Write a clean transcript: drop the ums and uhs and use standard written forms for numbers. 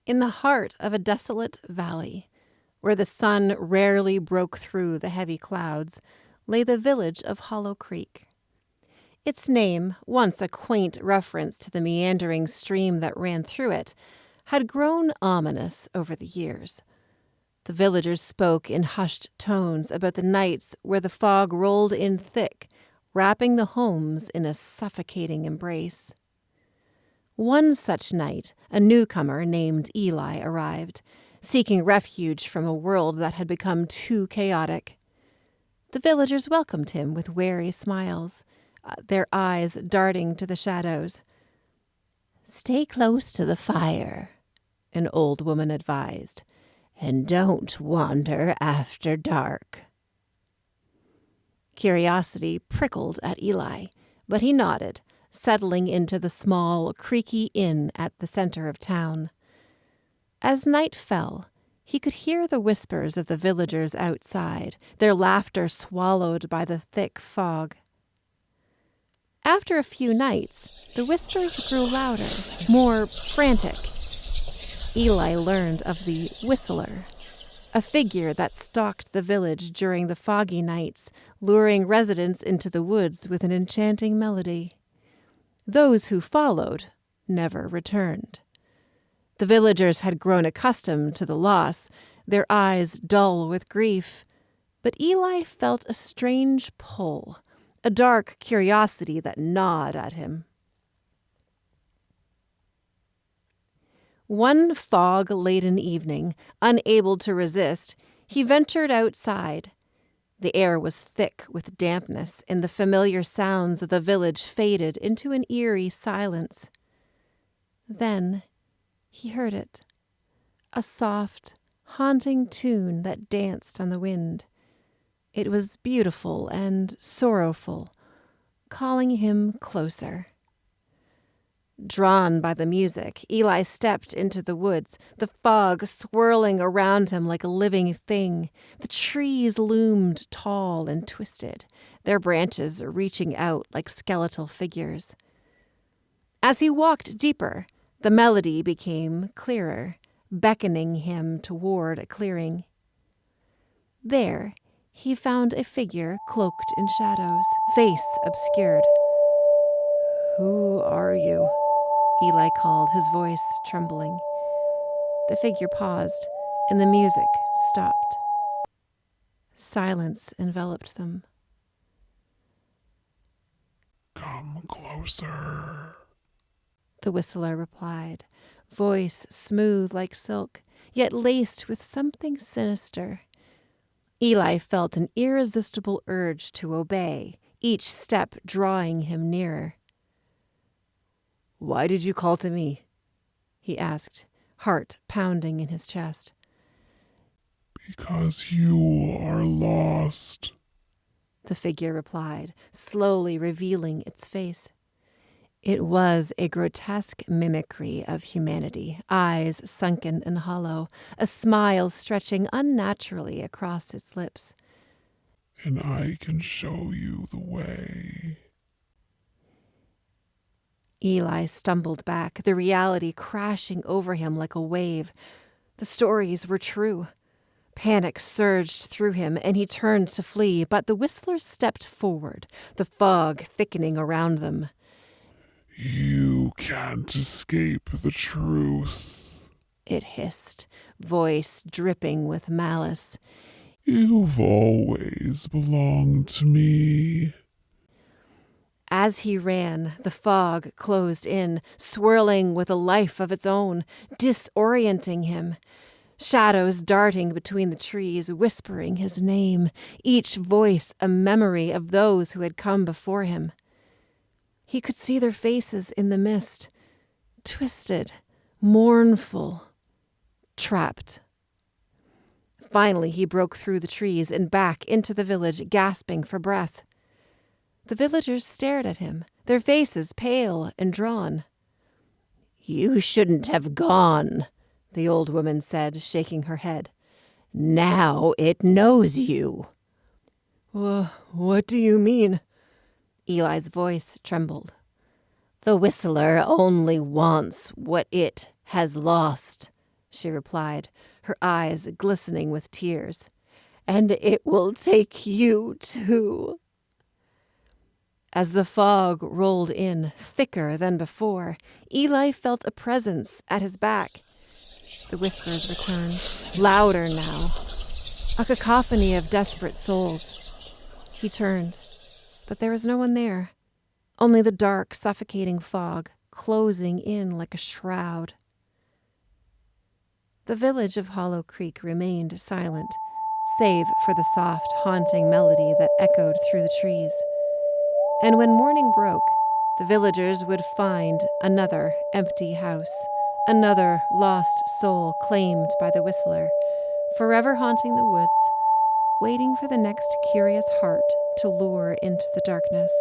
In the heart of a desolate valley, where the sun rarely broke through the heavy clouds, lay the village of Hollow Creek. Its name, once a quaint reference to the meandering stream that ran through it, had grown ominous over the years. The villagers spoke in hushed tones about the nights where the fog rolled in thick, wrapping the homes in a suffocating embrace. One such night, a newcomer named Eli arrived, seeking refuge from a world that had become too chaotic. The villagers welcomed him with wary smiles, their eyes darting to the shadows. "Stay close to the fire," an old woman advised, "and don't wander after dark." Curiosity prickled at Eli, but he nodded, settling into the small, creaky inn at the center of town. As night fell, he could hear the whispers of the villagers outside, their laughter swallowed by the thick fog. After a few nights, the whispers grew louder, more frantic. Eli learned of the Whistler, a figure that stalked the village during the foggy nights, luring residents into the woods with an enchanting melody. Those who followed never returned. The villagers had grown accustomed to the loss, their eyes dull with grief, but Eli felt a strange pull, a dark curiosity that gnawed at him. One fog-laden evening, unable to resist, he ventured outside. The air was thick with dampness, and the familiar sounds of the village faded into an eerie silence. Then he heard it, a soft, haunting tune that danced on the wind. It was beautiful and sorrowful, calling him closer. Drawn by the music, Eli stepped into the woods, the fog swirling around him like a living thing. The trees loomed tall and twisted, their branches reaching out like skeletal figures. As he walked deeper, the melody became clearer, beckoning him toward a clearing. There, he found a figure cloaked in shadows, face obscured. "Who are you?" Eli called, his voice trembling. The figure paused, and the music stopped. Silence enveloped them. "Come closer," the Whistler replied, voice smooth like silk, yet laced with something sinister. Eli felt an irresistible urge to obey, each step drawing him nearer. "Why did you call to me?" he asked, heart pounding in his chest. "Because you are lost," the figure replied, slowly revealing its face. It was a grotesque mimicry of humanity, eyes sunken and hollow, a smile stretching unnaturally across its lips. "And I can show you the way." Eli stumbled back, the reality crashing over him like a wave. The stories were true. Panic surged through him, and he turned to flee, but the Whistlers stepped forward, the fog thickening around them. "You can't escape the truth," it hissed, voice dripping with malice. "You've always belonged to me." As he ran, the fog closed in, swirling with a life of its own, disorienting him. Shadows darting between the trees, whispering his name, each voice a memory of those who had come before him. He could see their faces in the mist, twisted, mournful, trapped. Finally, he broke through the trees and back into the village, gasping for breath. The villagers stared at him, their faces pale and drawn. "You shouldn't have gone," the old woman said, shaking her head. "Now it knows you." What do you mean?" Eli's voice trembled. "The Whistler only wants what it has lost," she replied, her eyes glistening with tears. "And it will take you, too." As the fog rolled in, thicker than before, Eli felt a presence at his back. The whispers returned, louder now, a cacophony of desperate souls. He turned, but there was no one there, only the dark, suffocating fog, closing in like a shroud. The village of Hollow Creek remained silent, save for the soft, haunting melody that echoed through the trees. And when morning broke, the villagers would find another empty house, another lost soul claimed by the whistler, forever haunting the woods, waiting for the next curious heart to lure into the darkness.